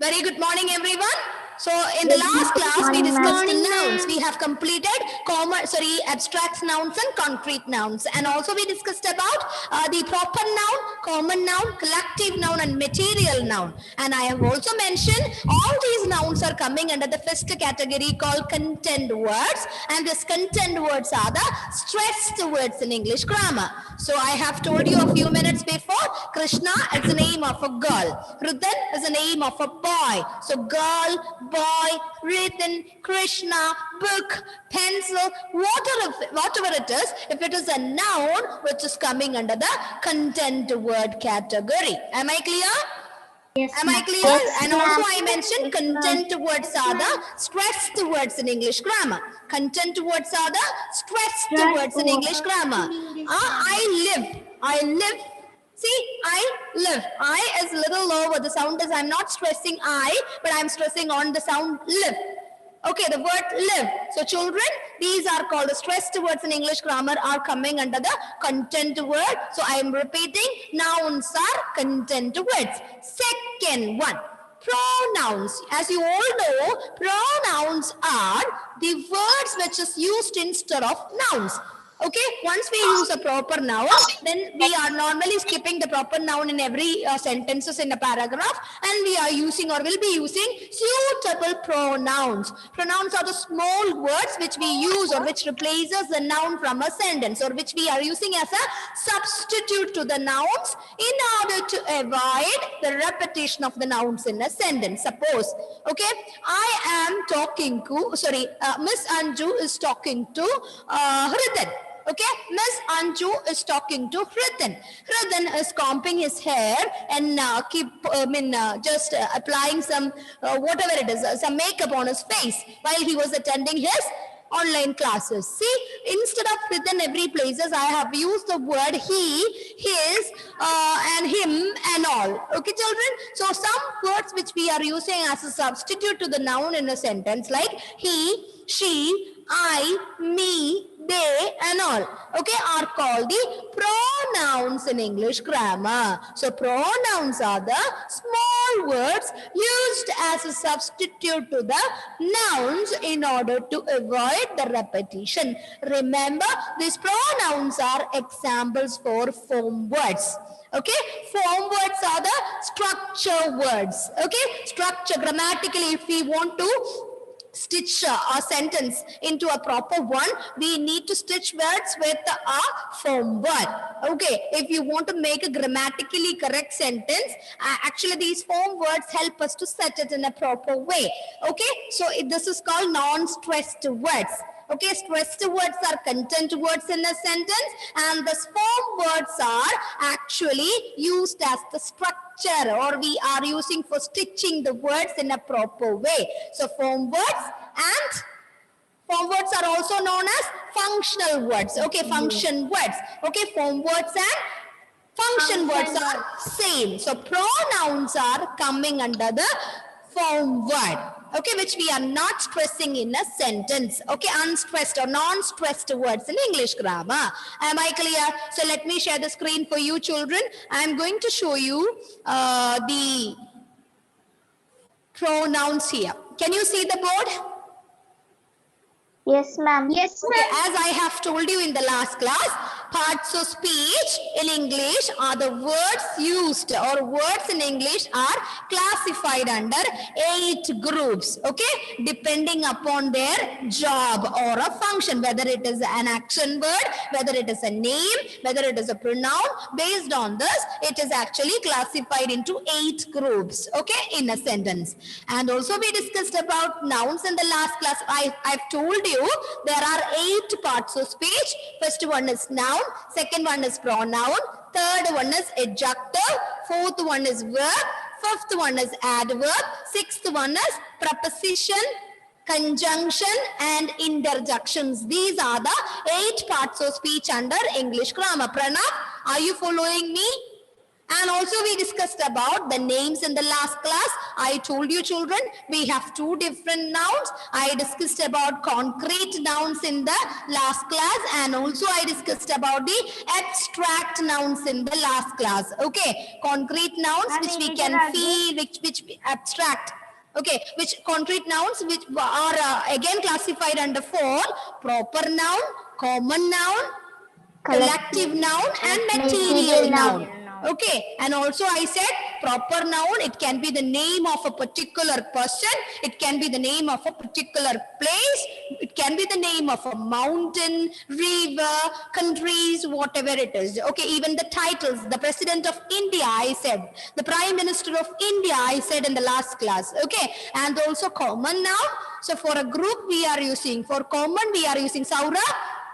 Very good morning, everyone. So in the last class, we discussed nouns. We have completed abstract nouns and concrete nouns. And also we discussed about the proper noun, common noun, collective noun, and material noun. And I have also mentioned all these nouns are coming under the first category called content words. And these content words are the stressed words in English grammar. So I have told you a few minutes before, Krishna is the name of a girl. Rudan is the name of a boy. So girl, boy, Ritan, Krishna, book, pencil, whatever it is, if it is a noun which is coming under the content word category. Am I clear? Yes, Am I clear? Yes, and also I mentioned content words are the stressed words in English grammar. Content words are the stressed words in English grammar. I live. See, I live. I is little lower. The sound is, I'm not stressing I, but I'm stressing on the sound live. Okay, the word live. So children, these are called the stressed words in English grammar are coming under the content word. So I am repeating, nouns are content words. Second one, pronouns. As you all know, pronouns are the words which is used instead of nouns. Okay, once we use a proper noun, then we are normally skipping the proper noun in every sentences in a paragraph, and we are using or will be using suitable pronouns. Pronouns are the small words which we use or which replaces the noun from a sentence, or which we are using as a substitute to the nouns in order to avoid the repetition of the nouns in a sentence. Suppose, okay, I am talking to, Miss Anju is talking to Hridan. Okay, Miss Anju is talking to Hridan. Hridan is combing his hair and just applying some whatever it is, some makeup on his face while he was attending his online classes. See, instead of Hridan every places, I have used the word he, his, and him and all. Okay, children? So some words which we are using as a substitute to the noun in a sentence like he, she, I, me, they, and all, okay, are called the pronouns in English grammar. So pronouns are the small words used as a substitute to the nouns in order to avoid the repetition. Remember, these pronouns are examples for form words. Okay, form words are the structure words. Okay, structure, grammatically, if we want to stitch a sentence into a proper one, we need to stitch words with a form word. Okay, if you want to make a grammatically correct sentence, actually these form words help us to set it in a proper way. Okay, so this is called non-stressed words. Okay, stressed words are content words in a sentence, and the form words are actually used as the structure, or we are using for stitching the words in a proper way. So form words are also known as functional words. Okay, function words. Okay, form words and function words are same. So pronouns are coming under the form word. Okay, which we are not stressing in a sentence. Okay, unstressed or non-stressed words in English grammar. Am I clear? So let me share the screen for you children. I am going to show you the pronouns here. Can you see the board? Yes, ma'am. Yes, ma'am. Okay, as I have told you in the last class, parts of speech in English are the words used, or words in English are classified under 8 groups, okay, depending upon their job or a function, whether it is an action word, whether it is a name, whether it is a pronoun. Based on this, it is actually classified into 8 groups, okay, in a sentence. And also we discussed about nouns in the last class. I've told you there are 8 parts of speech. First one is noun, second one is pronoun, third one is adjective, fourth one is verb, fifth one is adverb, sixth one is preposition, conjunction, and interjections. These are the 8 parts of speech under English grammar. Pranav, are you following me? And also we discussed about the names in the last class. I told you children, we have two different nouns. I discussed about concrete nouns in the last class, and also I discussed about the abstract nouns in the last class. Okay, concrete nouns which we can feel, which abstract. Okay, which concrete nouns which are again classified under four: proper noun, common noun, collective noun, and material noun. Okay, and also I said proper noun, it can be the name of a particular person, it can be the name of a particular place, it can be the name of a mountain, river, countries, whatever it is. Okay, even the titles, the President of India, I said, the Prime Minister of India, I said in the last class. Okay, and also common noun. So for a group we are using, for common we are using Saura.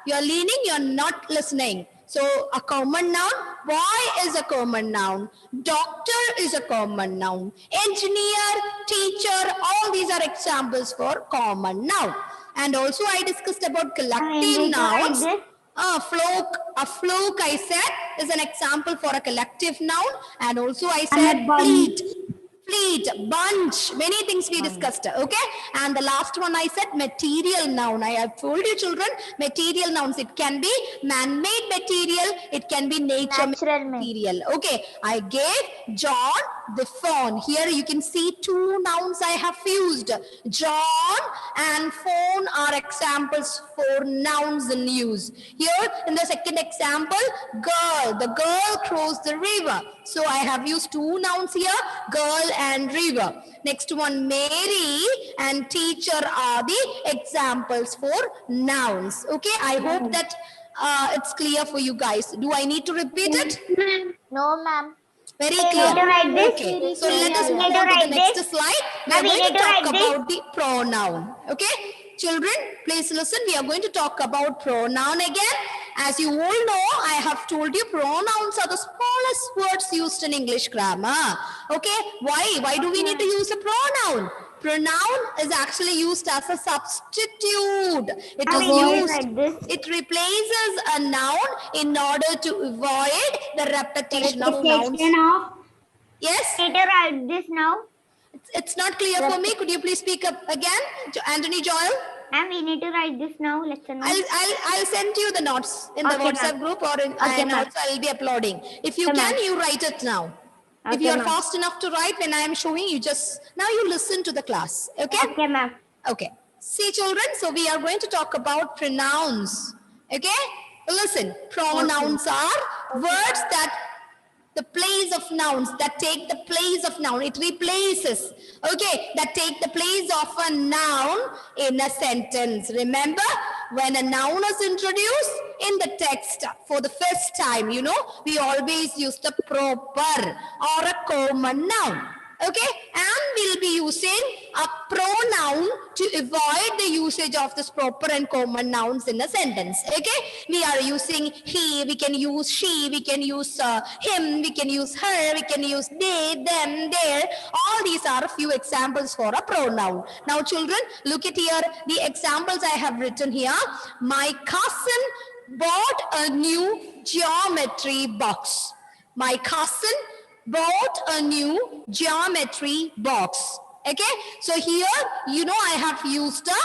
You are leaning, you are not listening. So a common noun, boy is a common noun, doctor is a common noun, engineer, teacher, all these are examples for common noun. And also I discussed about collective nouns. A fluke I said is an example for a collective noun, and also I said fleet, bunch, many things we discussed. Okay, and the last one I said material noun. I have told you children, material nouns, it can be man-made material, it can be nature material. Okay, I gave John the phone. Here you can see two nouns I have used. John and phone are examples for nouns in use. Here in the second example, girl, the girl crossed the river. So I have used two nouns here, girl and river. Next one, Mary and teacher are the examples for nouns. Okay, I hope that it's clear for you guys. Do I need to repeat it? No, ma'am. Very clear. Okay, so let us move on to the next slide. We are going to talk about the pronoun. Okay, children, please listen. We are going to talk about pronoun again. As you all know, I have told you pronouns are the smallest words used in English grammar. Okay, why? Why do we need to use a pronoun? Pronoun is actually used as a substitute. It replaces a noun in order to avoid the repetition of nouns. Yes? Need to write this now. It's not clear for me. Could you please speak up again, Anthony Joel? And we need to write this now. Lesson. I'll send you the notes in the WhatsApp group, or and also I'll be uploading. If you can, you write it now. If you are fast enough to write when I am showing, you just now you listen to the class. Okay? Okay, ma'am. Okay. See, children, so we are going to talk about pronouns. Okay? Listen, pronouns are words that the place of nouns, that take the place of noun. It replaces, okay, that take the place of a noun in a sentence. Remember, when a noun is introduced in the text for the first time, you know, we always use the proper or a common noun. Okay, and we'll be using a pronoun to avoid the usage of this proper and common nouns in a sentence. Okay, we are using he, we can use she, we can use him, we can use her, we can use they, them, their. All these are a few examples for a pronoun. Now children, look at here the examples I have written here. My cousin bought a new geometry box. My cousin bought a new geometry box. Okay, so here, you know, I have used a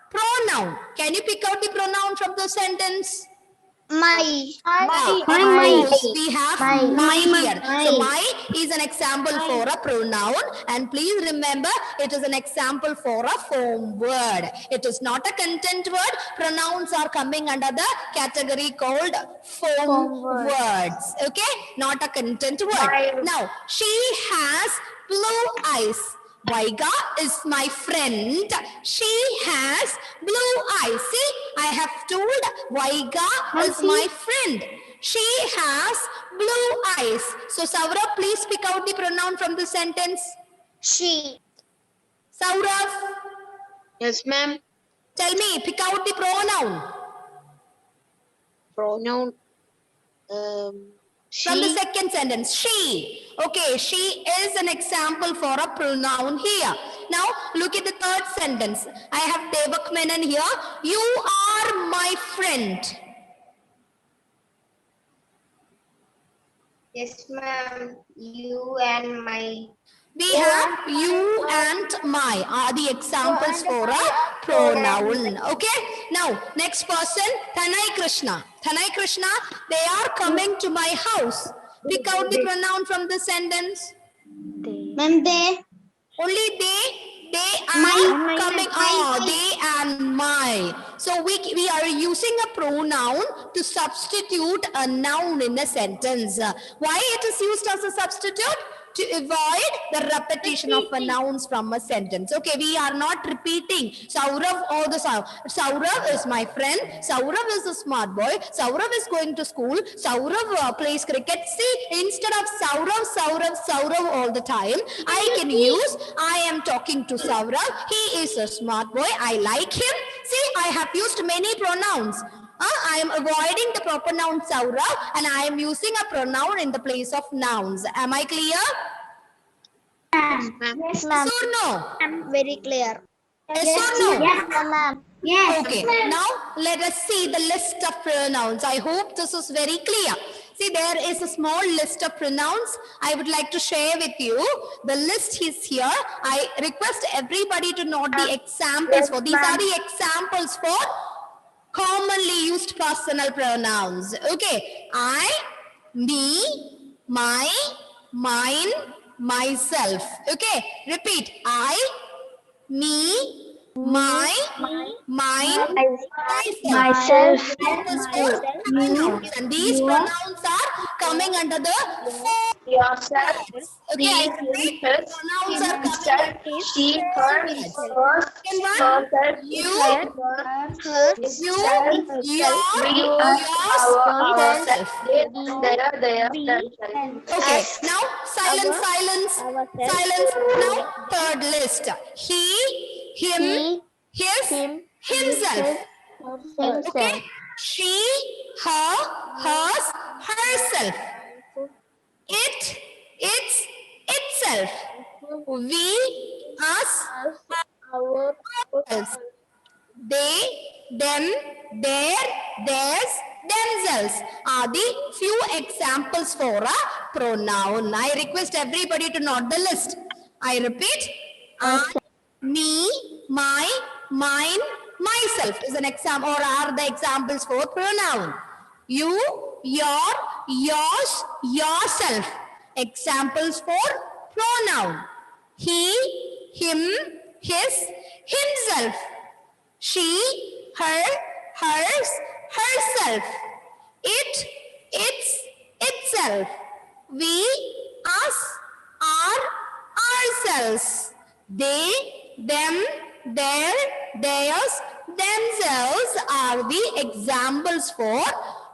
pronoun. Can you pick out the pronoun from the sentence? My. We have my here. So my is an example for a pronoun, and please remember it is an example for a form word. It is not a content word. Pronouns are coming under the category called form words. Okay, not a content word. Now she has blue eyes. Vaiga is my friend. She has blue eyes. See, I have told Vaiga is my friend. She has blue eyes. So, Saurav, please pick out the pronoun from the sentence. She. Saurav. Yes, ma'am. Tell me, pick out the pronoun. Pronoun. She. From the second sentence, she. Okay, she is an example for a pronoun here. Now, look at the third sentence. I have Devak Menon here. You are my friend. Yes, ma'am. You and my. We have you and my are the examples for a pronoun. Okay. Now, next person, Thanai Krishna. Thanai Krishna, they are coming to my house. Pick out the pronoun from the sentence. Ma'am, they. Only they are My, coming. my. They and my. So we are using a pronoun to substitute a noun in a sentence. Why it is used as a substitute? To avoid the repetition of a nouns from a sentence. Okay, we are not repeating Saurav or the Saurav is my friend. Saurav is a smart boy. Saurav is going to school. Saurav plays cricket. See, instead of Saurav all the time, I can use I am talking to Saurav. He is a smart boy. I like him. See, I have used many pronouns. I am avoiding the proper noun Saurav and I am using a pronoun in the place of nouns. Am I clear? Yes, ma'am. Yes, Yes ma'am. or no? I'm very clear. Yes or no? Yes, ma'am. Yes. Okay, now let us see the list of pronouns. I hope this is very clear. See, there is a small list of pronouns I would like to share with you. The list is here. I request everybody to note the examples for. These are the examples for commonly used personal pronouns. Okay, I, me, my, mine, myself. Okay, repeat. I, me, my, mine, Myself. Examples for pronouns. And these pronouns are coming under the four Yourself. words. Okay, I repeat. Pronouns are coming under the She, four her, words. hers, Second one, herself, you, his, you, self, your, we, yours, ourself, yourself. their, Okay, now silence. Now third list. He, him, his, himself. Okay, she, her, hers, herself. It, its, itself. We, us, ourselves. They, them, their, theirs, themselves are the few examples for a pronoun. I request everybody to note the list. I repeat, I, me, my, mine, myself is an example or are the examples for pronoun. You, your, yours, yourself. Examples for pronoun. He, him, his, himself. She, her, hers, herself. It, its, itself. We, us, our, ourselves. They, them, their, theirs, themselves are the examples for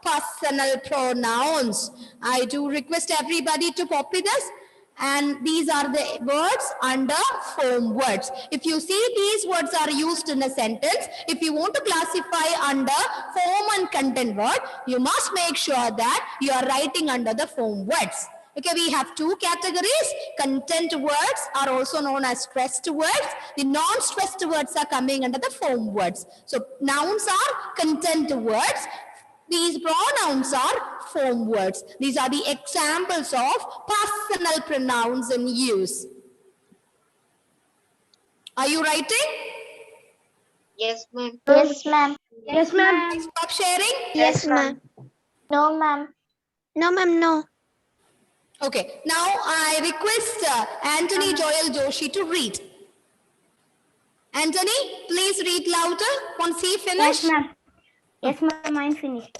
personal pronouns. I do request everybody to copy this. And these are the words under form words. If you see these words are used in a sentence, if you want to classify under form and content word, you must make sure that you are writing under the form words. Okay, we have two categories. Content words are also known as stressed words. The non-stressed words are coming under the form words. So nouns are content words. These pronouns are form words. These are the examples of personal pronouns in use. Are you writing? Yes, ma'am. Yes, ma'am. Yes, ma'am. Stop sharing. Yes, ma'am. No, ma'am. No, ma'am, no. Okay, now I request Anthony Joel Joshi to read. Anthony, please read louder once he finishes. Yes, ma'am. Yes, ma'am. Mine finished.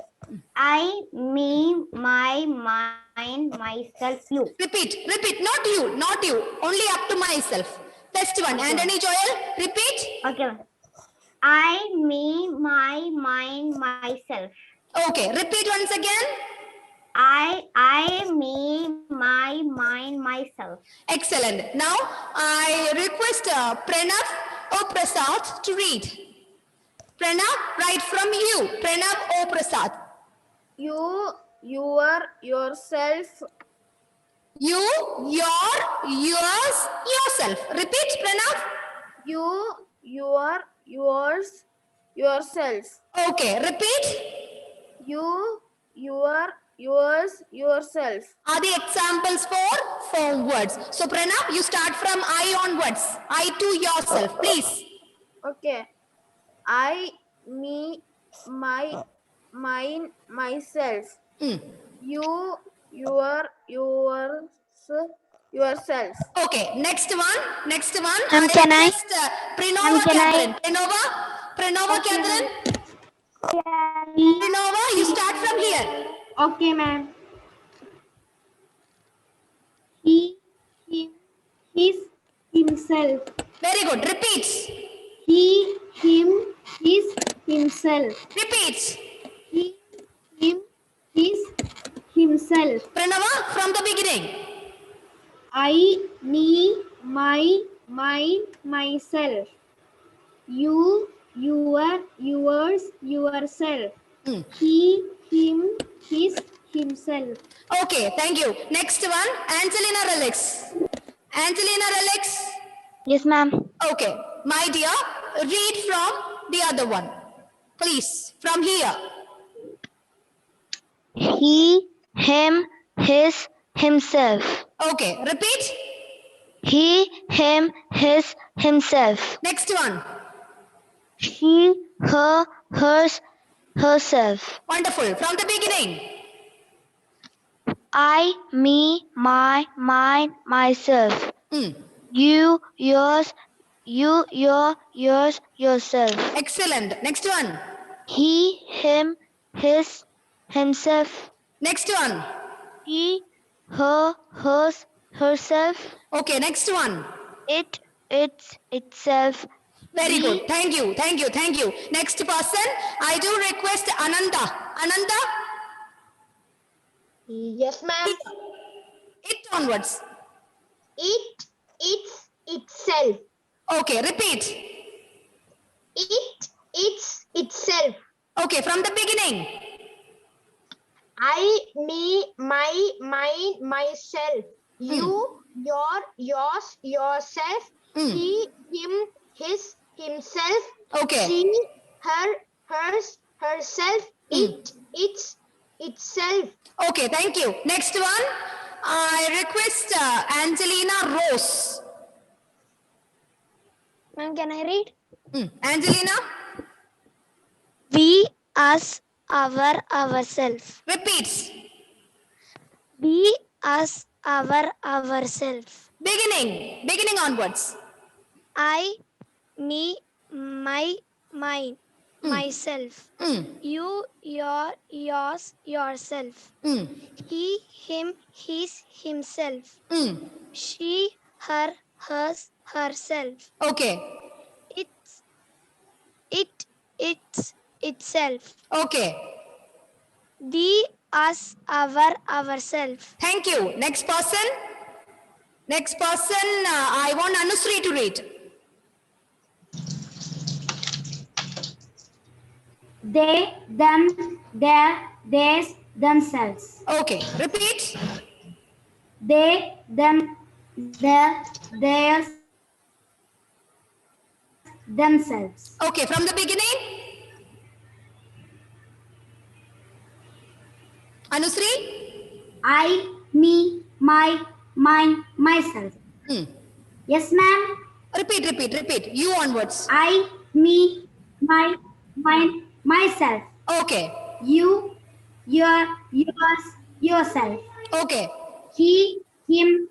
I, me, my, mine, myself, you. Repeat, not you, only up to myself. First one, Anthony Joel, repeat. Okay, ma'am. I, me, my, mine, myself. Okay, repeat once again. I, me, my, mine, myself. Excellent. Now, I request Pranav or Prasad to read. Pranav, right from you. Pranav or Prasad. You, your, yourself. You, your, yours, yourself. Repeat, Pranav. You, your, yours, yourself. Okay, repeat. You, your, yourself. Are the examples for form words. So Pranav, you start from I onwards. I to yourself, please. Okay. I, me, my, mine, myself. Hmm. You, yours, yourself. Okay, next one. Next one. Can I? request Pranova Can I? Catherine. Pranova Okay, Catherine. He, Pranova, you start from here. okay, ma'am. He, him, his, himself. Very good. Repeat. He, him, his, himself. Repeat. He, him, his, himself. Pranava from the beginning. I, me, my, mine, myself. You, your, yours, yourself. Hmm. He, him, his, himself. Okay, thank you. Next one. Angelina Relix. Angelina Relix. Yes, ma'am. Okay, my dear, read from the other one. Please, from here. He, him, his, himself. Okay, repeat. He, him, his, himself. Next one. She, her, hers, herself. Wonderful. From the beginning. I, me, my, mine, myself. Hmm. You, yours, you, your, yours, yourself. Excellent. Next one. He, him, his, himself. Next one. He, her, hers, herself. Okay, next one. It, its, itself. Very We- good. Thank you. Thank you. Thank you. Next person. I do request Ananda. Ananda, Yes, ma'am. it onwards. It, it's, itself. Okay, repeat. It, it's, itself. Okay, from the beginning. I, me, my, mine, myself. You, your, yours, yourself. Hmm. He, him, his, himself. Okay. She, her, hers, herself. It, its, itself. Okay, thank you. Next one. I request Angelina Rose. Ma'am, can I read? Angelina, We, us, our, ourselves. repeat. We, us, our, ourselves. Beginning. Beginning onwards. I, me, my, mine, myself. Hmm. You, your, yours, yourself. Hmm. He, him, his, himself. Hmm. She, her, hers, herself. Okay. It's, itself. Okay. The, us, our, ourself. Thank you. Next person. Next person. I want Anusri to read. They, them, their, theirs, themselves. Okay. Repeat. They, them, their, theirs, themselves. Okay. From the beginning. Anusri. I, me, my, mine, myself. Hmm. Yes, ma'am. Repeat. Repeat. Repeat. You onwards. I, me, my, mine, myself. Okay. You, your, yours, yourself. Okay. He, him,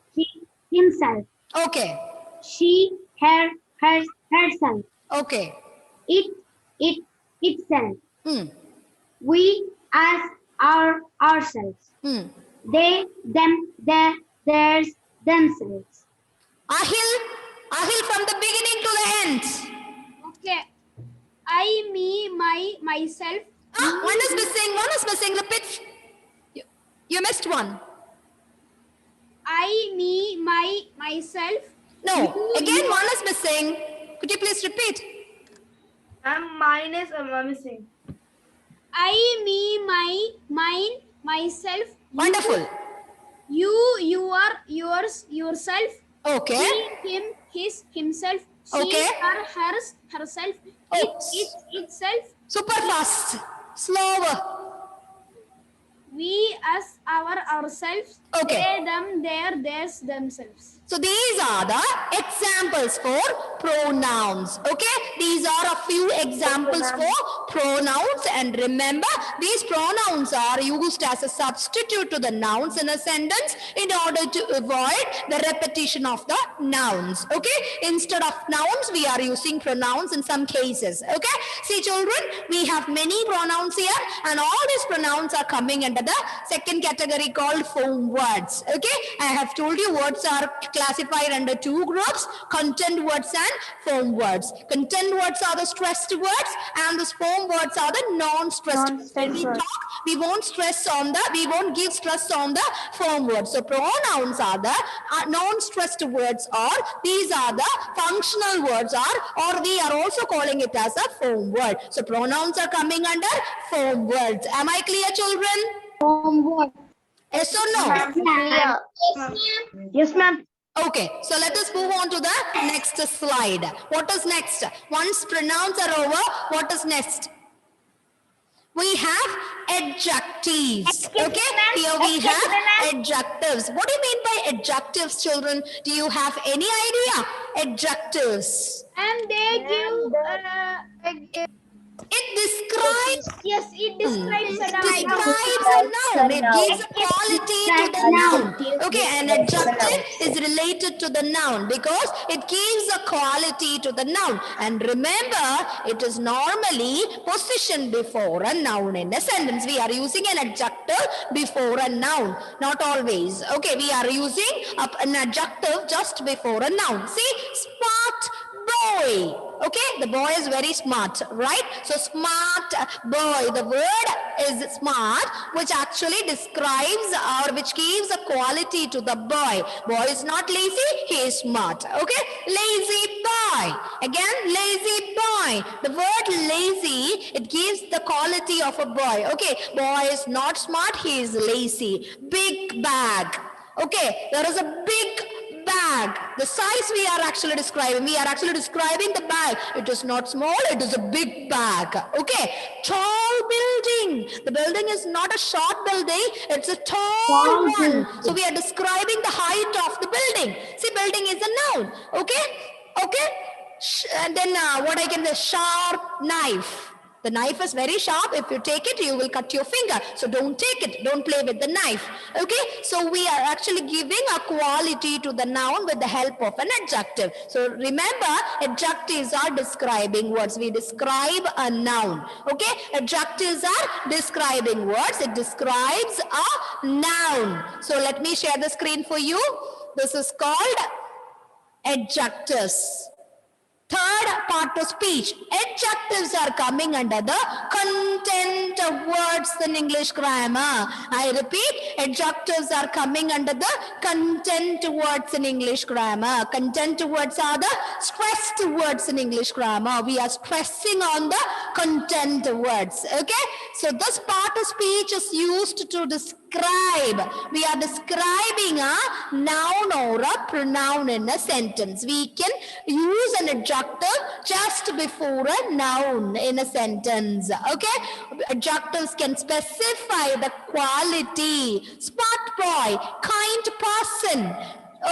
himself. Okay. She, her, hers, herself. Okay. It, itself. Hmm. We, us, ourselves. Hmm. They, them, their, theirs, themselves. Ahil. Ahil from the beginning to the end. Okay. I, me, my, myself. One is missing. One is missing. Repeat. You missed one. I, me, my, myself. No. Again, one is missing. Could you please repeat? Mine is missing. I, me, my, mine, myself. Wonderful. You, your, yours, yourself. Okay. He, him, his, himself. She, Okay. her, hers, herself. Oh. It, itself. Super fast. Slower. we, us, our, ourselves, Okay. they, them, their, theirs, themselves. So these are the examples for pronouns. Okay, these are a few examples for pronouns, and remember these pronouns are used as a substitute to the nouns in a sentence in order to avoid the repetition of the nouns. Okay, instead of nouns we are using pronouns in some cases. Okay, see children, we have many pronouns here, and all these pronouns are coming under the second category called form words. Okay, I have told you words are classified under two groups: content words and form words. Content words are the stressed words, and the form words are the non-stressed words. When we talk, we won't give stress on the form words. So pronouns are the non-stressed words, or these are the functional words, or we are also calling it as a form word. So pronouns are coming under form words. Am I clear, children? Yes or no? Yes, ma'am. Okay, so let us move on to the next slide. What is next? Once pronouns are over, what is next? We have adjectives. Okay, here we have adjectives. What do you mean by adjectives, children? Do you have any idea? Adjectives. And they give, It describes yes, it describes a noun. describes a noun. It gives a quality to the noun. Okay, an adjective is related to the noun because it gives a quality to the noun. And remember, it is normally positioned before a noun in a sentence. We are using an adjective before a noun, not always. Okay, we are using an adjective just before a noun. See, smart boy. Okay, the boy is very smart, right? So smart boy, the word is smart, which actually describes or which gives a quality to the boy. Boy is not lazy, he is smart. Okay, lazy boy. Again, lazy boy. The word lazy, it gives the quality of a boy. Okay, boy is not smart, he is lazy. Big bag. Okay, there is a big bag. The size we are actually describing the bag. It is not small, it is a big bag. Okay, tall building. The building is not a short building, it's a tall one. So we are describing the height of the building. See, building is a noun. Okay. And then what I can say, sharp knife. The knife is very sharp. If you take it, you will cut your finger. So don't take it. Don't play with the knife. Okay. So we are actually giving a quality to the noun with the help of an adjective. So remember, adjectives are describing words. We describe a noun. Okay. Adjectives are describing words. It describes a noun. So let me share the screen for you. This is called adjectives. Third part of speech. Adjectives are coming under the content of words in English grammar. I repeat, adjectives are coming under the content words in English grammar. Content words are the stressed words in English grammar. We are stressing on the content words. Okay? So this part of speech is used to describe. We are describing a noun or a pronoun in a sentence. We can use an adjective just before a noun in a sentence. Okay? Adjectives can specify the quality. Smart boy, kind person.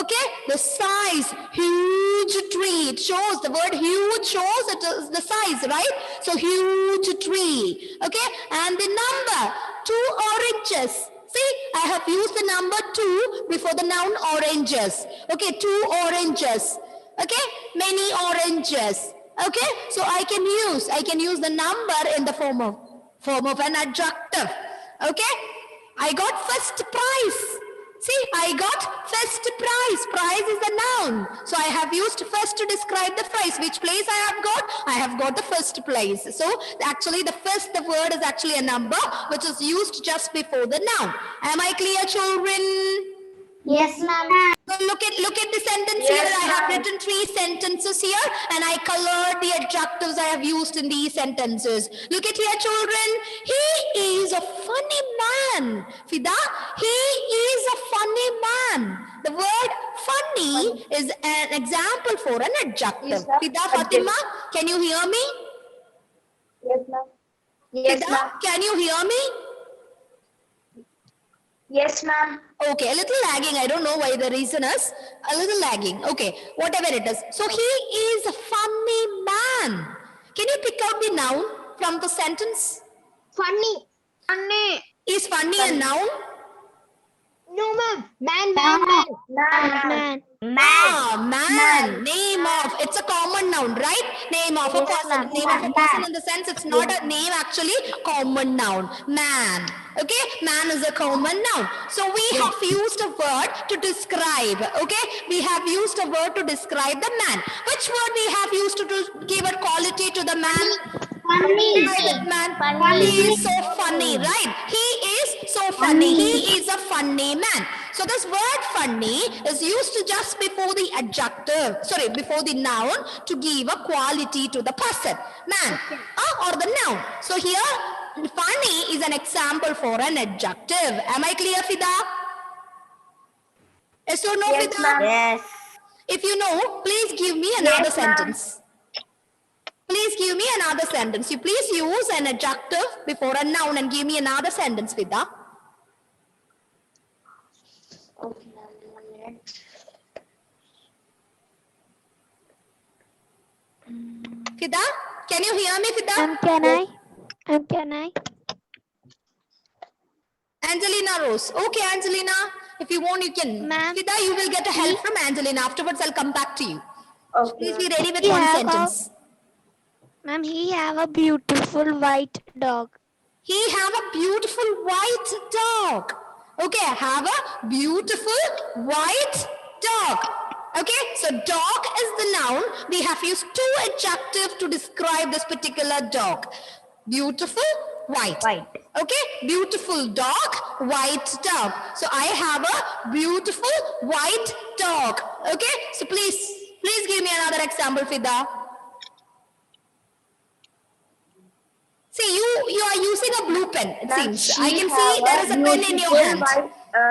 Okay, the size, huge tree. It shows, the word huge shows it is the size, right? So huge tree. Okay, and the number, 2 oranges. See, I have used the number 2 before the noun oranges. Okay, 2 oranges. Okay, many oranges. Okay, so I can use the number in the form of an adjective. Okay, I got first prize. See, I got first prize. Prize is a noun. So I have used first to describe the prize. Which place I have got? I have got the first place. So actually the word is actually a number which is used just before the noun. Am I clear, children? Yes, ma'am. So look at the sentence here. I have written 3 sentences here and I colored the adjectives I have used in these sentences. Look at here, children. He is a funny man. Fida, he is a funny man. The word funny is an example for an adjective. Fida, Fatima, can you hear me? Yes, ma'am. Yes, Fida, ma'am. can you hear me? Yes, ma'am. Okay, a little lagging. I don't know why the reason is. A little lagging. Okay, whatever it is. So he is a funny man. Can you pick out the noun from the sentence? Funny. Funny. Is funny a noun? No, ma'am. Man. Man. Ah, man. Name of. It's a common noun, right? Name of a Yes, person. ma'am. Name of a person in the sense it's not a name actually. Common noun. Man. Okay? Man is a common noun. So we have used a word to describe. Okay? We have used a word to describe the man. Which word we have used to give a quality to the man? Funny. Describe that man. Funny. He is so funny, right? He is so funny. He is a funny man. So this word funny is used to just before the adjective, before the noun to give a quality to the person, man, or the noun. So here, funny is an example for an adjective. Am I clear, Fida? Yes or no, Yes, Fida? ma'am. Yes. If you know, please give me another Yes, ma'am. sentence. Please give me another sentence. You please use an adjective before a noun and give me another sentence, Fida. Okay, ma'am. 1 minute. Fida, can you hear me, Fida? Can I? Angelina Rose. Okay, Angelina. If you want, you can. Ma'am. Fida, you will get a help from Angelina. Afterwards, I'll come back to you. Please be ready with We one have sentence. Ma'am, he have a beautiful white dog. He have a beautiful white dog. Okay, have a beautiful white dog. Okay, so dog is the noun. We have used two adjectives to describe this particular dog. Beautiful, white. White. Okay, beautiful dog, white dog. So I have a beautiful white dog. Okay, so please give me another example, Fida. See, you are using a blue pen, it seems. I can see there is a pen in your hand.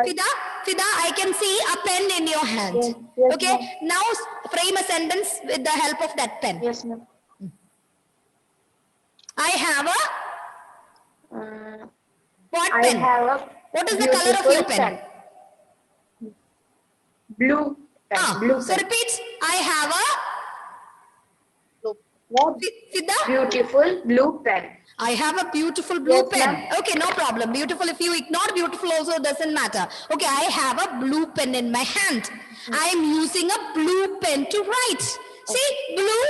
Fida, I can see a pen in your hand. Yes, Okay, now frame a sentence with the help of that pen. Yes, ma'am. I have a what I pen? have a What is the color of your pen? Blue pen. Blue So pen. repeat. I have a What? Fida. Beautiful blue pen. I have a beautiful blue Yes, pen. ma'am. Okay, no problem. Beautiful. If you ignore beautiful also doesn't matter. Okay, I have a blue pen in my hand. I am using a blue pen to write. See, blue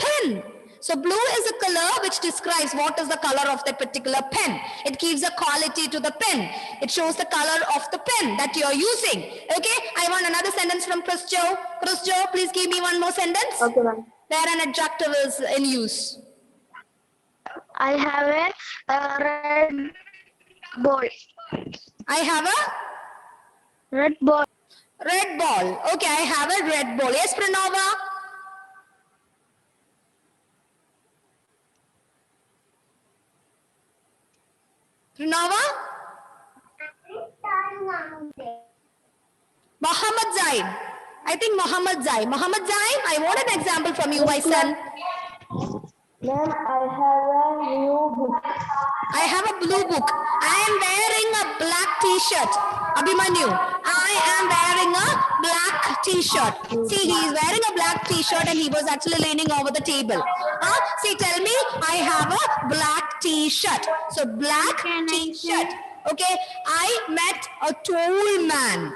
pen. So blue is a color which describes what is the color of that particular pen. It gives a quality to the pen. It shows the color of the pen that you are using. Okay, I want another sentence from Chris Joe. Chris Joe, please give me one more sentence. Okay, ma'am. Where an adjective is in use. I have a red ball. I have a Red ball. red ball. Okay, I have a red ball. Yes, Pranava? Pranava? Muhammad Zaid. I think Muhammad Zaid. Muhammad Zaid, I want an example from you, my son. Ma'am, I have a new book. I have a blue book. I am wearing a black t-shirt. Abhimanyu, I am wearing a black t-shirt. See, he is wearing a black t-shirt and he was actually leaning over the table. See, tell me, I have a black t-shirt. So, black t-shirt. Okay, I met a tall man.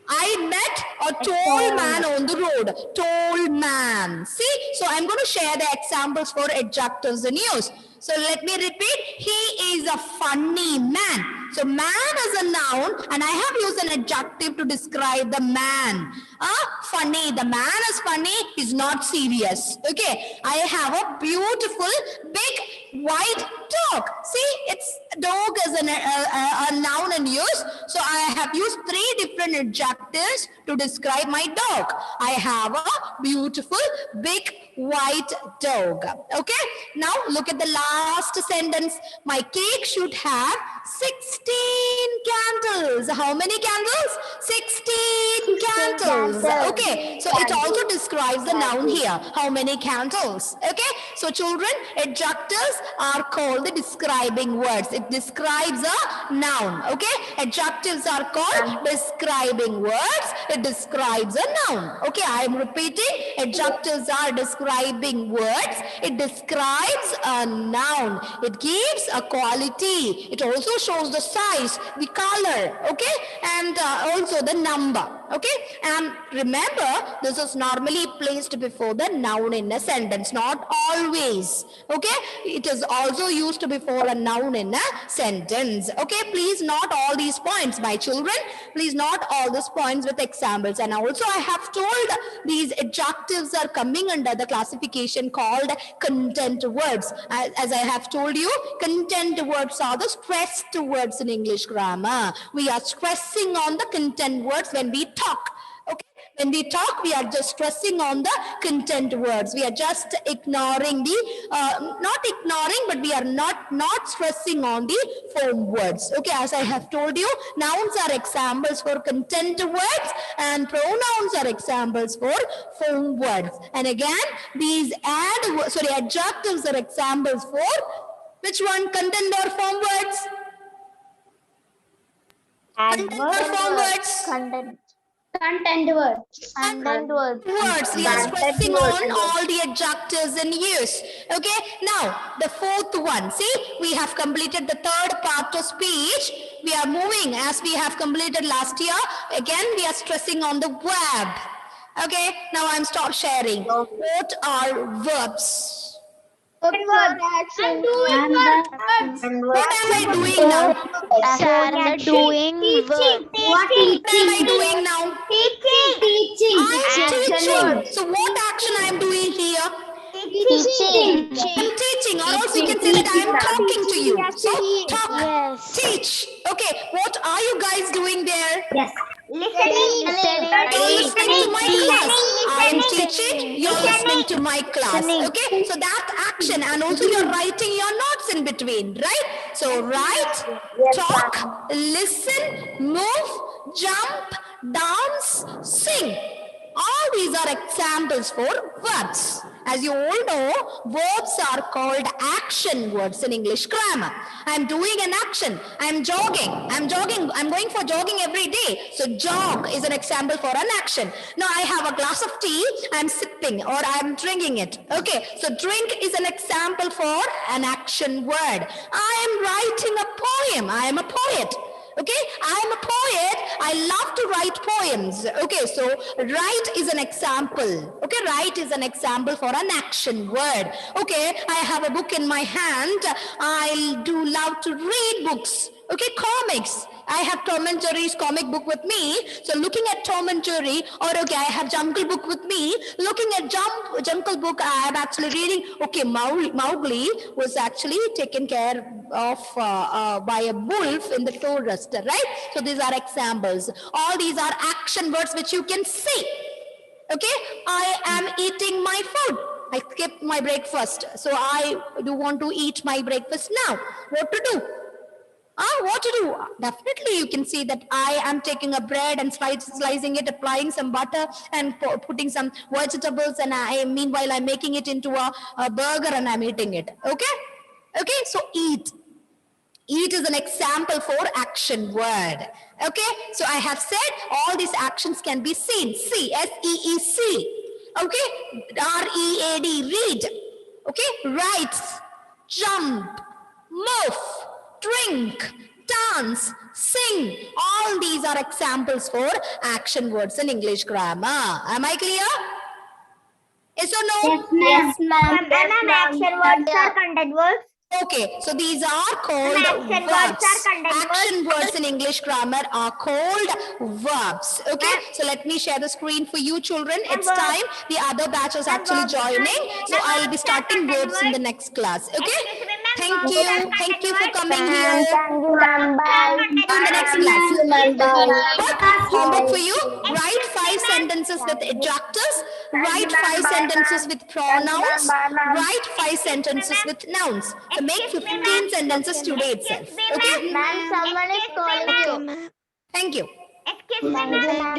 I met a tall man on the road. Tall man. See, so I'm going to share the examples for adjectives in use. So let me repeat. He is a funny man. So man is a noun and I have used an adjective to describe the man. Funny. The man is funny. He's not serious. Okay. I have a beautiful big white dog. See, it's dog is a noun in use. So I have used 3 different adjectives to describe my dog. I have a beautiful big white dog. Okay, now look at the last sentence. My cake should have 16 candles. How many candles? 16 candles. Okay, so it also describes the noun here. How many candles? Okay, so children, adjectives are called the describing words. It describes a noun. Okay, adjectives are called describing words. It describes a noun. Okay, I am repeating. Adjectives are describing words. It describes a noun. It gives a quality. It also shows the size, the color, okay, and also the number. Okay, and remember, this is normally placed before the noun in a sentence, not always. Okay, it is also used before a noun in a sentence. Okay, please note all these points, my children. Please note all these points with examples. And also I have told these adjectives are coming under the classification called content words. As I have told you, content words are the stressed words in English grammar. We are stressing on the content words when we talk. Okay, when we talk, we are just stressing on the content words. We are just ignoring the, not ignoring, but we are not stressing on the form words. Okay, as I have told you, nouns are examples for content words and pronouns are examples for form words. And again, these adjectives are examples for which one? Content or form words? Content or form words? Content words. Words. We are stressing on all the adjectives in use. Okay. Now, the fourth one. See, we have completed the third part of speech. We are moving as we have completed last year. Again, we are stressing on the verb. Okay. Now, I'm stop sharing. What are verbs? I'm doing What am I doing now? Sarah doing work. What am I doing now? I'm teaching. So what action I am doing here? Teaching. I'm teaching, or else you can say that I am talking to you. So talk, Yes. teach. Okay, what are you guys doing there? Listening. You're listening to my class. I am teaching, you're listening to my class. Okay, so that action, and also you're writing your notes in between, right? So write, talk, listen, move, jump, dance, sing. All these are examples for verbs. As you all know, verbs are called action words in English grammar. I'm doing an action. I'm jogging. I'm going for jogging every day. So jog is an example for an action. Now I have a glass of tea. I'm sipping or I'm drinking it. Okay. So drink is an example for an action word. I am writing a poem. I am a poet. Okay, I am a poet. I love to write poems. Okay, so write is an example. Okay, write is an example for an action word. Okay, I have a book in my hand. I do love to read books. Okay, comics. I have Tom and Jerry's comic book with me. So looking at Tom and Jerry, or okay, I have Jungle Book with me. Looking at Jungle Book, I am actually reading. Okay, Mowgli was actually taken care of by a wolf in the forest, right? So these are examples. All these are action words which you can see. Okay, I am eating my food. I skipped my breakfast, so I do want to eat my breakfast now. What to do? What to do? Definitely you can see that I am taking a bread and slicing it, applying some butter and putting some vegetables, and meanwhile I'm making it into a burger and I'm eating it. Okay? Okay, so eat. Eat is an example for action word. Okay, so I have said all these actions can be seen. See, S-E-E-C. Okay, R-E-A-D, read. Okay, write, jump, move, drink, dance, sing. All these are examples for action words in English grammar. Am I clear? Yes or no? Yes, ma'am. Action words are content words. Okay, so these are called verbs. Action words in English grammar are called verbs. Okay, so let me share the screen for you children. It's time. The other batch is actually joining. So I'll be starting verbs in the next class. Okay, thank you. Thank you for coming here. Bye. In the next class. Homework for you. Write 5 sentences. sentences with adjectives, write 5 sentences with pronouns, write 5 sentences with nouns. So make 15 sentences today itself. Okay? Ma'am, someone is calling Okay, you. ma'am. Thank you. Excuse me, Thank you, ma'am. ma'am.